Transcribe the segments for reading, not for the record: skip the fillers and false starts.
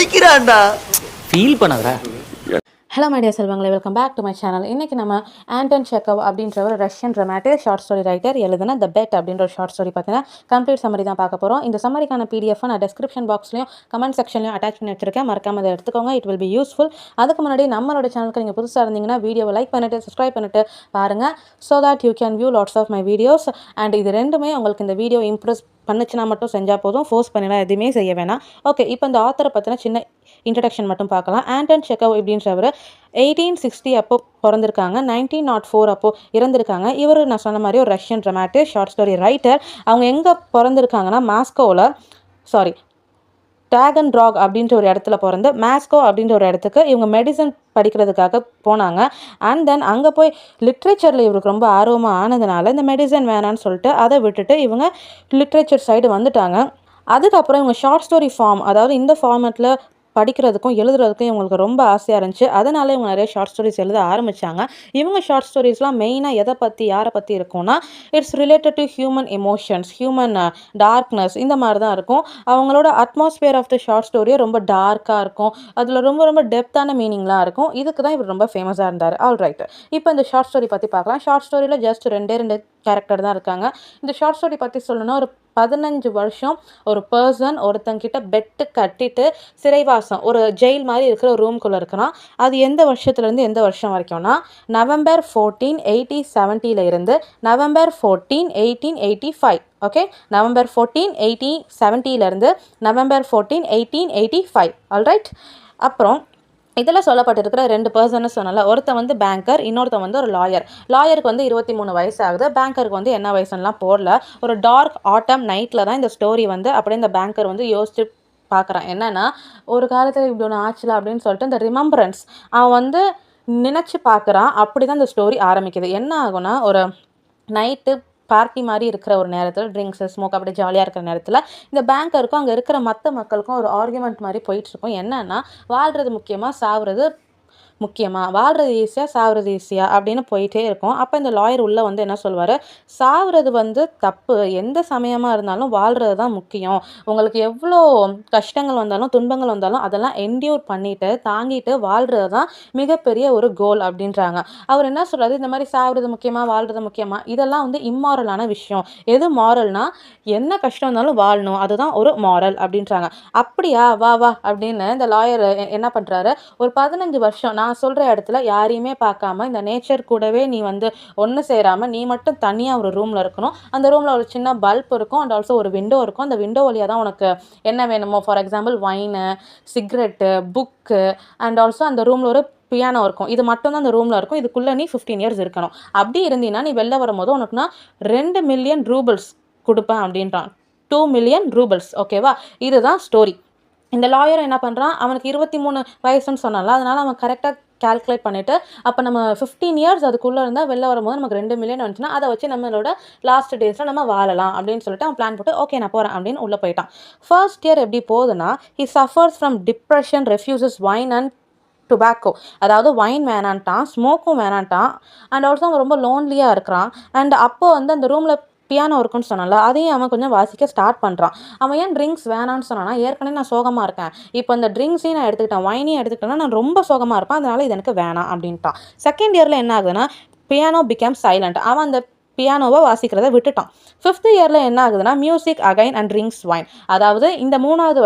நடிக்கிறான்டா. Feel பண்ணாதடா. Hello my dear செல்வங்களே, welcome back to my channel. இன்றைக்கி நம்ம ஆண்டன் செக்கவ் அப்படின்ற ஒரு Russian dramatic short story writer எழுதுன த பெட் அப்படின்ற ஒரு ஷார்ட் ஸ்டோரி பார்த்தீங்கன்னா கம்ப்ளீட் சம்மரி தான் பார்க்க போகிறோம். இந்த சம்மரிக்கான PDF நான் டிஸ்கிரிப்ஷன் பாக்ஸ்லையும் கமெண்ட் செக்ஷன்லையும் அட்டாச் பண்ணி வச்சிருக்கேன். மறக்காம அதை எடுத்துக்கோங்க. It will be useful. அதுக்கு முன்னாடி நம்மளோட சேனலுக்கு நீங்கள் புதுசாக இருந்தீங்கன்னா வீடியோவை லைக் பண்ணிட்டு சப்ஸ்கிரைப் பண்ணிட்டு பாருங்கள். So that you can view lots of my videos. And இது ரெண்டுமே உங்களுக்கு இந்த வீடியோ இம்ப்ரெஸ் பண்ணுச்சுன்னா மட்டும் செஞ்சால் போதும், ஃபோர்ஸ் பண்ணிலாம் எதுவுமே செய்ய வேணாம். ஓகே, இப்போ இந்த ஆத்தரை பற்றின சின்ன இன்ட்ரடக்ஷன் மட்டும் பார்க்கலாம். ஆண்டன் செக்கவ் அப்படின்றவர் 1860 அப்போ பிறந்திருக்காங்க, 1904 அப்போ இறந்திருக்காங்க. இவர் நான் சொன்ன மாதிரி ஒரு Russian dramatic short story writer. அவங்க எங்கே பிறந்திருக்காங்கன்னா டேகன் ராக் அப்படின்ற ஒரு இடத்துல பிறந்து மாஸ்கோ அப்படின்ற ஒரு இடத்துக்கு இவங்க மெடிசன் படிக்கிறதுக்காக போனாங்க. அண்ட் தென் அங்கே போய் லிட்ரேச்சரில் இவருக்கு ரொம்ப ஆர்வமாக ஆனதுனால இந்த மெடிசன் வேணான்னு சொல்லிட்டு அதை விட்டுட்டு இவங்க லிட்ரேச்சர் சைடு வந்துட்டாங்க. அதுக்கப்புறம் இவங்க ஷார்ட் ஸ்டோரி ஃபார்ம், அதாவது இந்த ஃபார்மேட்டில் படிக்கிறதுக்கும் எழுதுறதுக்கும் இவங்களுக்கு ரொம்ப ஆசையாக இருந்துச்சு. அதனால இவங்க நிறைய ஷார்ட் ஸ்டோரிஸ் எழுத ஆரம்பித்தாங்க. இவங்க ஷார்ட் ஸ்டோரிஸ்லாம் மெயினாக எதை பற்றி யாரை பற்றி இருக்கும்னா it's related to human emotions, human darkness, இந்த மாதிரி தான் இருக்கும். அவங்களோட அட்மாஸ்பியர் ஆஃப் த ஷார்ட் ஸ்டோரியே ரொம்ப டார்க்காக இருக்கும். அதில் ரொம்ப ரொம்ப டெப்த்தான மீனிங்லாம் இருக்கும். இதுக்கு தான் இவர் ரொம்ப ஃபேமஸாக இருந்தார். ஆல் ரைட், இப்போ இந்த ஷார்ட் ஸ்டோரி பற்றி பார்க்கலாம். ஷார்ட் ஸ்டோரியில் ஜஸ்ட் ரெண்டு கேரக்டர் தான் இருக்காங்க. இந்த ஷார்ட் ஸ்டோரி பற்றி சொல்லணும்னா ஒரு 15 வருஷம் ஒரு பர்சன் ஒருத்தங்கிட்ட பெட்டு கட்டிட்டு சிறைவாசம், ஒரு ஜெயில் மாதிரி இருக்கிற ஒரு ரூம்குள்ளே இருக்கிறான். அது எந்த வருஷத்துலேருந்து எந்த வருஷம் வரைக்கும்னா November 14, 1870 இருந்து November 14, 1885. ஓகே, November 14, 1870 இருந்து November 14, 1885. ஆல்ரைட். அப்புறம் இதில் சொல்லப்பட்டிருக்கிற 2 பர்சன்னு சொன்னால, ஒருத்தன் வந்து பேங்கர், இன்னொருத்தன் வந்து ஒரு லாயர். லாயருக்கு வந்து 23 வயசு ஆகுது. பேங்கருக்கு வந்து என்ன வயசுலாம் போடல. ஒரு டார்க் ஆட்டம் நைட்டில் தான் இந்த ஸ்டோரி வந்து அப்படியே இந்த பேங்கர் வந்து யோசிச்சு பார்க்குறான். என்னென்னா ஒரு காலத்தில் இப்படி ஒன்று ஆச்சுல அப்படின்னு சொல்லிட்டு இந்த ரிமெம்பரன்ஸ் அவன் வந்து நினச்சி பார்க்குறான். அப்படி தான் இந்த ஸ்டோரி ஆரம்பிக்குது. என்ன ஆகுனா, ஒரு நைட்டு பார்ட்டி மாதிரி இருக்கிற ஒரு நேரத்தில், ட்ரிங்க்ஸு ஸ்மோக் அப்படி ஜாலியாக இருக்கிற நேரத்தில் இந்த பேங்கருக்கும் அங்கே இருக்கிற மற்ற மக்களுக்கும் ஒரு ஆர்குமெண்ட் மாதிரி போயிட்டுருக்கும். என்னன்னா, வாழ்கிறது முக்கியமாக சாவுறது முக்கியமாக, வாழ்கிறது ஈஸியாக சாவுறது ஈஸியாக அப்படின்னு போயிட்டே இருக்கும். அப்போ இந்த லாயர் உள்ளே வந்து என்ன சொல்வார், சாவுறது வந்து தப்பு, எந்த சமயமாக இருந்தாலும் வாழ்கிறது தான் முக்கியம். உங்களுக்கு எவ்வளோ கஷ்டங்கள் வந்தாலும் துன்பங்கள் வந்தாலும் அதெல்லாம் என்டியூர் பண்ணிட்டு தாங்கிட்டு வாழ்கிறது தான் மிகப்பெரிய ஒரு கோல் அப்படின்றாங்க. அவர் என்ன சொல்கிறாரு, இந்த மாதிரி சாவுறது முக்கியமாக வாழ்கிறது முக்கியமாக, இதெல்லாம் வந்து இம்மாரலான விஷயம். எது மாரல்னா, என்ன கஷ்டம் இருந்தாலும் வாழணும், அதுதான் ஒரு மாரல் அப்படின்றாங்க. அப்படியா, வா வா அப்படின்னு இந்த லாயர் என்ன பண்ணுறாரு, ஒரு 15 வருஷம் நான் சொல்கிற இடத்துல யாரையுமே பார்க்காம இந்த நேச்சர் கூடவே நீ வந்து ஒன்று சேராமல் நீ மட்டும் தனியாக ஒரு ரூமில் இருக்கணும். அந்த ரூமில் ஒரு சின்ன பல்ப் இருக்கும் அண்ட் ஆல்சோ ஒரு விண்டோ இருக்கும். அந்த விண்டோ வழியாக தான் உனக்கு என்ன வேணுமோ, for example wine, cigarette, book and also அந்த ரூமில் ஒரு பியானோ இருக்கும். இது மட்டும் தான் அந்த ரூமில் இருக்கும். இதுக்குள்ளே நீ 15 இயர்ஸ் இருக்கணும். அப்படி இருந்தீங்கன்னா நீ வெளில வரும்போது உனக்கு நான் 2 மில்லியன் ரூபிள்ஸ் கொடுப்பேன் அப்படின்றான். 2 மில்லியன் ரூபிள்ஸ். ஓகேவா, இதுதான் ஸ்டோரி. இந்த லாயர் என்ன பண்ணுறான், அவனுக்கு 23 வயசுன்னு சொன்னால, அதனால் அவன் கரெக்டாக கால்குலேட் பண்ணிவிட்டு, அப்போ நம்ம 15 இயர்ஸ் அதுக்குள்ளே இருந்தால் வெளில வரும்போது நமக்கு 2 மில்லியன் வந்துச்சுன்னா அதை வச்சு நம்மளோட லாஸ்ட் டேஸில் நம்ம வாழலாம் அப்படின்னு சொல்லிட்டு அவன் பிளான் போட்டு ஓகே நான் போகிறேன் அப்படின்னு உள்ளே போயிட்டான். ஃபர்ஸ்ட் இயர் எப்படி போகுதுன்னா, he suffers from depression, refuses wine and tobacco. அதாவது வைன் வேணான்ட்டான், ஸ்மோக்கும் வேணான்ட்டான் அண்ட் ஆல்சோ அவன் ரொம்ப லோன்லியாக இருக்கிறான். அண்ட் அப்போ வந்து அந்த ரூமில் பியானோ இருக்குன்னு சொன்னால, அதையும் அவன் கொஞ்சம் வாசிக்க ஸ்டார்ட் பண்ணுறான். அவன் ஏன் ட்ரிங்க்ஸ் வேணான்னு சொன்னான்னா, ஏற்கனவே நான் சோகமாக இருக்கேன், இப்போ இந்த ட்ரிங்க்ஸையும் நான் எடுத்துக்கிட்டேன், வைனையும் எடுத்துக்கிட்டேன்னா நான் ரொம்ப சோகமாக இருப்பேன், அதனால இது எனக்கு வேணாம் அப்படின்ட்டான். செகண்ட் இயரில் என்ன ஆகுதுன்னா, பியானோ பிகம் சைலண்ட். அவன் அந்த பியானோவை வாசிக்கிறத விட்டுட்டான். 5th இயரில் என்ன ஆகுதுன்னா, music again and drinks wine. அதாவது இந்த 5வது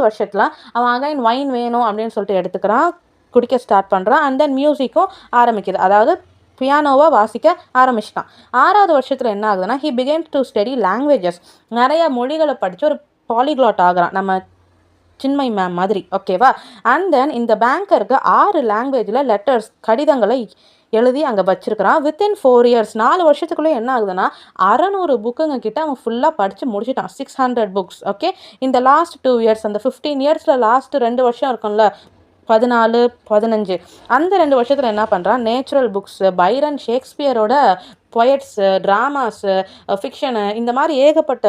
வருஷத்தில் அவன் அகைன் வைன் வேணும் அப்படின்னு சொல்லிட்டு எடுத்துக்கிறான், குடிக்க ஸ்டார்ட் பண்ணுறான். அண்ட் தென் மியூசிக்கும் ஆரம்பிக்குது, அதாவது பியானோவை வாசிக்க ஆரம்பிச்சிட்டான். 6வது வருஷத்தில் என்ன ஆகுதுன்னா, he begin to study languages. நிறைய மொழிகளை படித்து ஒரு பாலிக்ளாட் ஆகிறான், நம்ம சின்மை மேம் மாதிரி. ஓகேவா. அண்ட் தென் இந்த பேங்கருக்கு 6 லாங்குவேஜில் லெட்டர்ஸ், கடிதங்களை எழுதி அங்கே வச்சிருக்கிறான். வித்தின் 4 இயர்ஸ், 4 வருஷத்துக்குள்ளே என்ன ஆகுதுன்னா 600 புக்குங்க கிட்ட அவன் ஃபுல்லாக படித்து முடிச்சிட்டான். 600 புக்ஸ். ஓகே, இந்த லாஸ்ட் 2 இயர்ஸ், அந்த 15 இயர்ஸில் லாஸ்ட் 2 வருஷம் இருக்கும்ல, 14, 15, அந்த 2 வருஷத்தில் என்ன பண்ணுறான், நேச்சுரல் புக்ஸு, பைரன், ஷேக்ஸ்பியரோட பொயட்ஸு, ட்ராமாஸு, ஃபிக்ஷனு, இந்த மாதிரி ஏகப்பட்ட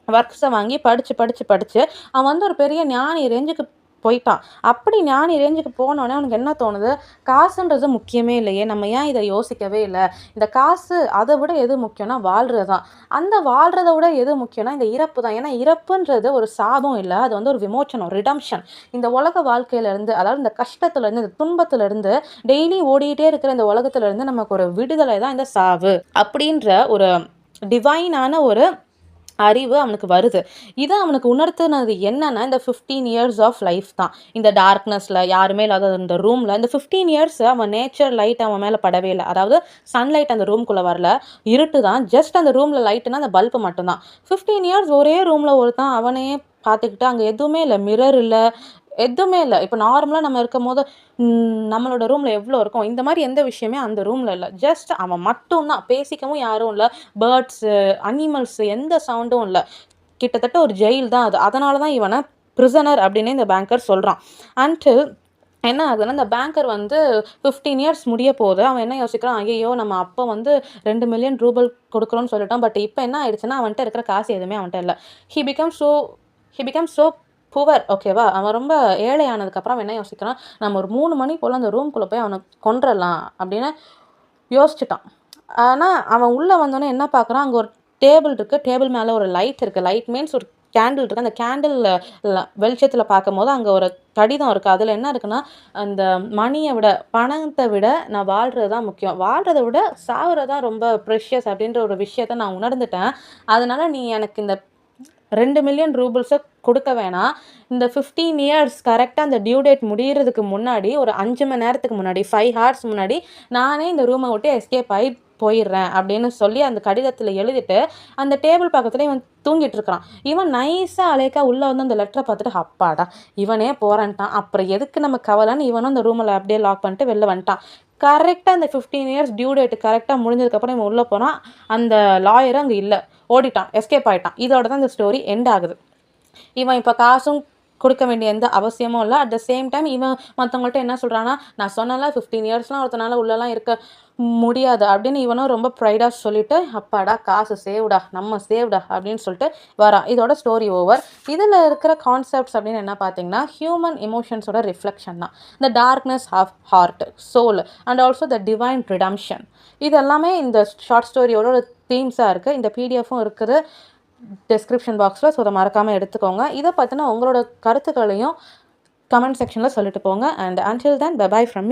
ஒர்க்ஸை வாங்கி படித்து அவன் வந்து ஒரு பெரிய ஞானி ரேஞ்சுக்கு போயிட்டான். அப்படி ஞானி ரேஞ்சுக்கு போனோடனே அவனுக்கு என்ன தோணுது, காசுன்றது முக்கியமே இல்லையே, நம்ம ஏன் இதை யோசிக்கவே இல்லை, இந்த காசு அதை விட எது முக்கியம்னா வாழ்கிறது தான். அந்த வாழ்கிறத விட எது முக்கியம்னா இந்த இறப்பு தான். ஏன்னா இறப்புன்றது ஒரு சாபம் இல்லை, அது வந்து ஒரு விமோச்சனம், ரிடம்ஷன். இந்த உலக வாழ்க்கையிலேருந்து, அதாவது இந்த கஷ்டத்துலேருந்து, இந்த துன்பத்துலேருந்து, டெய்லி ஓடிக்கிட்டே இருக்கிற இந்த உலகத்துலேருந்து நமக்கு ஒரு விடுதலை தான் இந்த சாவு அப்படின்ற ஒரு டிவைனான ஒரு அறிவு அவனுக்கு வருது. இதை அவனுக்கு உணர்த்துனது என்னன்னா, இந்த 15 இயர்ஸ் ஆஃப் லைஃப் தான். இந்த டார்க்னஸில் யாருமே இல்லாத இந்த ரூமில் இந்த 15 இயர்ஸ் அவன் நேச்சர் லைட் அவன் மேலே படவே இல்லை. அதாவது சன்லைட் அந்த ரூம்குள்ளே வரல, இருட்டு தான். ஜஸ்ட் அந்த ரூமில் லைட்டுனா அந்த பல்பு மட்டும்தான். 15 இயர்ஸ் ஒரே ரூமில் ஒருத்தன் அவனையே பார்த்துக்கிட்டு, அங்கே எதுவுமே இல்லை, மிரர் இல்லை, எதுவுமே இல்லை. இப்போ நார்மலாக நம்ம இருக்கும் போது நம்மளோட ரூமில் எவ்வளோ இருக்கும், இந்த மாதிரி எந்த விஷயமே அந்த ரூமில் இல்லை. ஜஸ்ட் அவன் மட்டும்தான், பேசிக்கவும் யாரும் இல்லை, பேர்ட்ஸு, அனிமல்ஸு, எந்த சவுண்டும் இல்லை. கிட்டத்தட்ட ஒரு ஜெயில் தான் அது. அதனால தான் இவனை பிரிசனர் அப்படின்னு இந்த பேங்கர் சொல்கிறான். அன்டில் என்ன ஆகுதுன்னா, இந்த பேங்கர் வந்து 15 இயர்ஸ் முடிய போகுது. அவன் என்ன யோசிக்கிறான், ஐயோ நம்ம அப்போ வந்து 2 மில்லியன் ரூபல் கொடுக்குறோன்னு சொல்லிட்டான். பட் இப்போ என்ன ஆயிடுச்சுன்னா, அவன்கிட்ட இருக்கிற காசு எதுவுமே அவன்கிட்ட இல்லை. He become so poor. ஓகேவா, அவன் ரொம்ப ஏழையானதுக்கப்புறம் அவன் என்ன யோசிக்கிறான், நம்ம ஒரு 3 மணி போல் அந்த ரூம்குள்ளே போய் அவனை கொன்றலாம் அப்படின்னு யோசிச்சுட்டான். ஆனால் அவன் உள்ளே வந்தோடனே என்ன பார்க்குறான், அங்கே ஒரு டேபிள் இருக்குது, டேபிள் மேலே ஒரு லைட் இருக்குது. லைட் மீன்ஸ் ஒரு கேண்டில் இருக்குது. அந்த கேண்டில் வெளிச்சத்தில் பார்க்கும் போது அங்கே ஒரு கடிதம் இருக்குது. அதில் என்ன இருக்குன்னா, அந்த மணியை விட, பணத்தை விட நான் வாழ்கிறது தான் முக்கியம், வாழ்கிறத விட சாகுறதா ரொம்ப ப்ரெஷியஸ் அப்படின்ற ஒரு விஷயத்தை நான் உணர்ந்துட்டேன். அதனால் நீ எனக்கு இந்த 2 மில்லியன் ரூபிள்ஸை கொடுக்க வேணாம். இந்த 15 இயர்ஸ் கரெக்டாக அந்த டியூ டேட் முடிகிறதுக்கு முன்னாடி, ஒரு 5 மணி நேரத்துக்கு முன்னாடி, 5 ஹார்ஸ் முன்னாடி நானே இந்த ரூமை விட்டு எஸ்கேப் ஆகி போயிடுறேன் அப்படின்னு சொல்லி அந்த கடிதத்தில் எழுதிட்டு அந்த டேபிள் பக்கத்தில் இவன் தூங்கிட்டு இருக்கிறான். இவன் நைஸாக அலேக்கா உள்ளே வந்து அந்த லெட்டரை பார்த்துட்டு, அப்பாடா இவனே போகிறான்ட்டான், அப்புறம் எதுக்கு நம்ம கவலைன்னு இவனும் அந்த ரூமில் அப்படியே லாக் பண்ணிட்டு வெளில வந்துட்டான். கரெக்டாக அந்த 15 இயர்ஸ் டியூ டேட்டு கரெக்டாக முடிஞ்சதுக்கப்புறம் இவன் உள்ளே போனான். அந்த லாயர் அங்கே இல்லை, ஓடிட்டான், எஸ்கேப் ஆகிட்டான். இதோட தான் இந்த ஸ்டோரி எண்ட் ஆகுது. இவன் இப்போ காசும் கொடுக்க வேண்டிய எந்த அவசியமும் இல்லை. அட் த சேம் டைம் இவன் மற்றவங்கள்ட்ட என்ன சொல்கிறான்னா, நான் சொன்னால 15 இயர்ஸ்லாம் ஒருத்தனால உள்ளலாம் இருக்க முடியாது அப்படின்னு இவனும் ரொம்ப ப்ரைடாக சொல்லிட்டு, அப்பாடா காசு சேவ்டா, நம்ம சேவ்டா அப்படின்னு சொல்லிட்டு வரான். இதோட ஸ்டோரி ஓவர். இதில் இருக்கிற கான்செப்ட்ஸ் அப்படின்னு என்ன பார்த்தீங்கன்னா, ஹியூமன் எமோஷன்ஸோட ரிஃப்ளெக்ஷன் தான். இந்த darkness of heart, soul and also the divine redemption. இது எல்லாமே இந்த ஷார்ட் ஸ்டோரியோட தீம்ஸாக இருக்குது. இந்த பிடிஎஃப்பும் இருக்குது டிஸ்கிரிப்ஷன் பாக்ஸில். ஸோ அதை மறக்காமல் எடுத்துக்கோங்க. இதை பற்றின உங்களோட கருத்துக்களையும் கமெண்ட் செக்ஷனில் சொல்லிட்டு போங்க. And until then, bye bye from me.